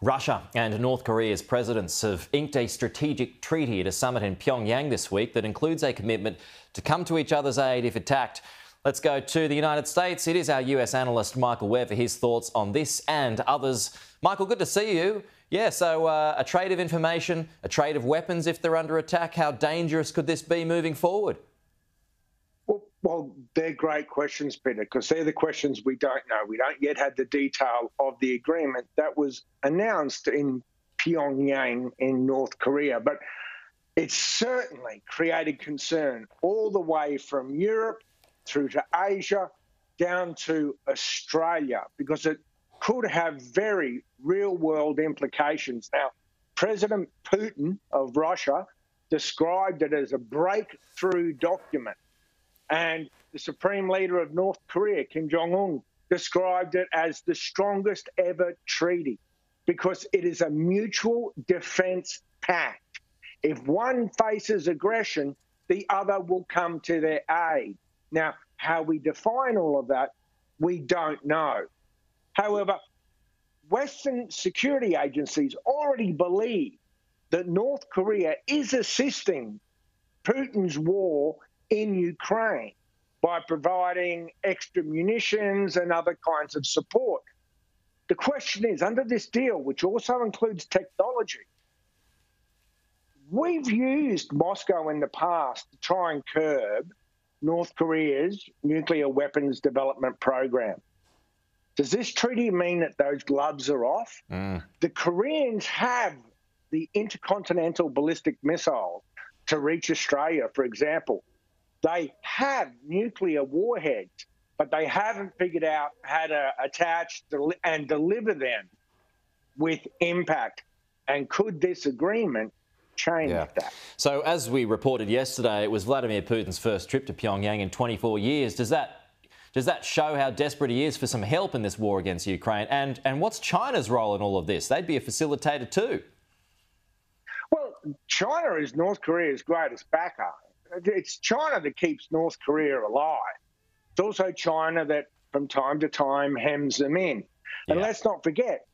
Russia and North Korea's presidents have inked a strategic treaty at a summit in Pyongyang this week that includes a commitment to come to each other's aid if attacked. Let's go to the United States. It is our US analyst Michael Ware for his thoughts on this and others. Michael, good to see you. Yeah, so a trade of information, a trade of weapons if they're under attack. How dangerous could this be moving forward? Well, they're great questions, Peter, because they're the questions we don't know. We don't yet have the detail of the agreement that was announced in Pyongyang in North Korea. But it's certainly created concern all the way from Europe through to Asia down to Australia, because it could have very real-world implications. Now, President Putin of Russia described it as a breakthrough document. And the Supreme Leader of North Korea, Kim Jong-un, described it as the strongest ever treaty because it is a mutual defense pact. If one faces aggression, the other will come to their aid. Now, how we define all of that, we don't know. However, Western security agencies already believe that North Korea is assisting Putin's war in Ukraine by providing extra munitions and other kinds of support. The question is, under this deal, which also includes technology, we've used Moscow in the past to try and curb North Korea's nuclear weapons development program. Does this treaty mean that those gloves are off? The Koreans have the intercontinental ballistic missile to reach Australia, for example. They have nuclear warheads, but they haven't figured out how to attach and deliver them with impact. And could this agreement change that? So as we reported yesterday, it was Vladimir Putin's first trip to Pyongyang in 24 years. Does that show how desperate he is for some help in this war against Ukraine? And what's China's role in all of this? They'd be a facilitator too. Well, China is North Korea's greatest backer. It's China that keeps North Korea alive. It's also China that, from time to time, hems them in. And let's not forget,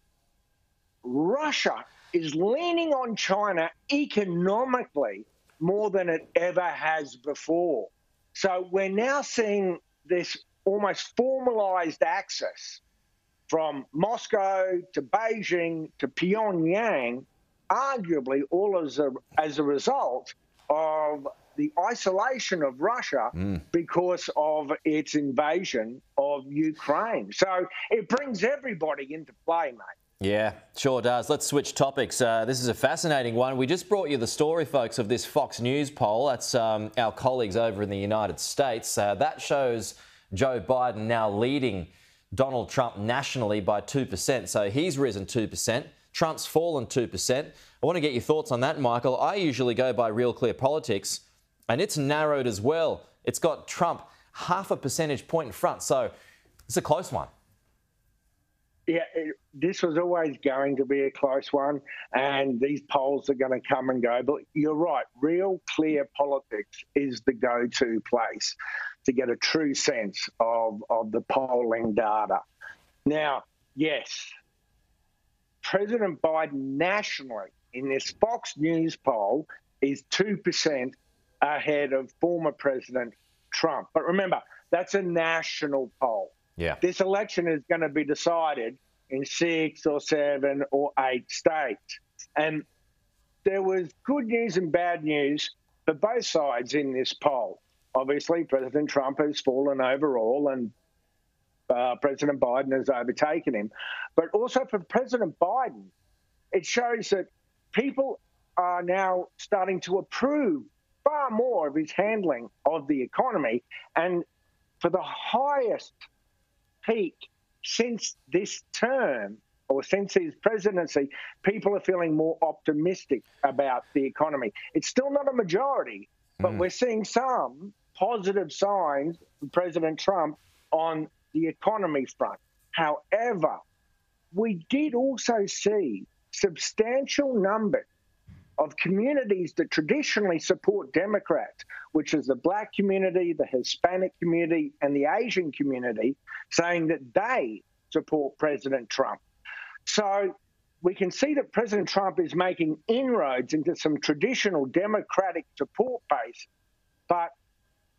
Russia is leaning on China economically more than it ever has before. So we're now seeing this almost formalized access from Moscow to Beijing to Pyongyang, arguably all as a result of the isolation of Russia because of its invasion of Ukraine. So it brings everybody into play, mate. Yeah, sure does. Let's switch topics. This is a fascinating one. We just brought you the story, folks, of this Fox News poll. That's our colleagues over in the United States. That shows Joe Biden now leading Donald Trump nationally by 2%. So he's risen 2%. Trump's fallen 2%. I want to get your thoughts on that, Michael. I usually go by Real Clear Politics, and it's narrowed as well. It's got Trump half a percentage point in front. So it's a close one. Yeah, this was always going to be a close one, and these polls are going to come and go. But you're right, Real Clear Politics is the go-to place to get a true sense of the polling data. Now, yes, President Biden nationally in this Fox News poll is 2% ahead of former President Trump. But remember, that's a national poll. Yeah. This election is going to be decided in 6 or 7 or 8 states. And there was good news and bad news for both sides in this poll. Obviously, President Trump has fallen overall and President Biden has overtaken him. But also for President Biden, it shows that people are now starting to approve far more of his handling of the economy. And for the highest peak since this term, or since his presidency, people are feeling more optimistic about the economy. It's still not a majority, but we're seeing some positive signs from President Trump on the economy front. However, we did also see substantial numbers of communities that traditionally support Democrats, which is the Black community, the Hispanic community, and the Asian community, saying that they support President Trump. So we can see that President Trump is making inroads into some traditional Democratic support base, but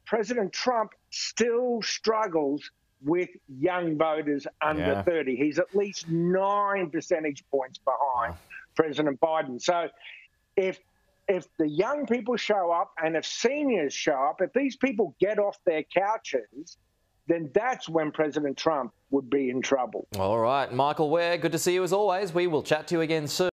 President Trump still struggles with young voters under 30. He's at least 9 percentage points behind President Biden. So if the young people show up and if seniors show up, if these people get off their couches, then that's when President Trump would be in trouble. All right, Michael Ware, good to see you as always. We will chat to you again soon.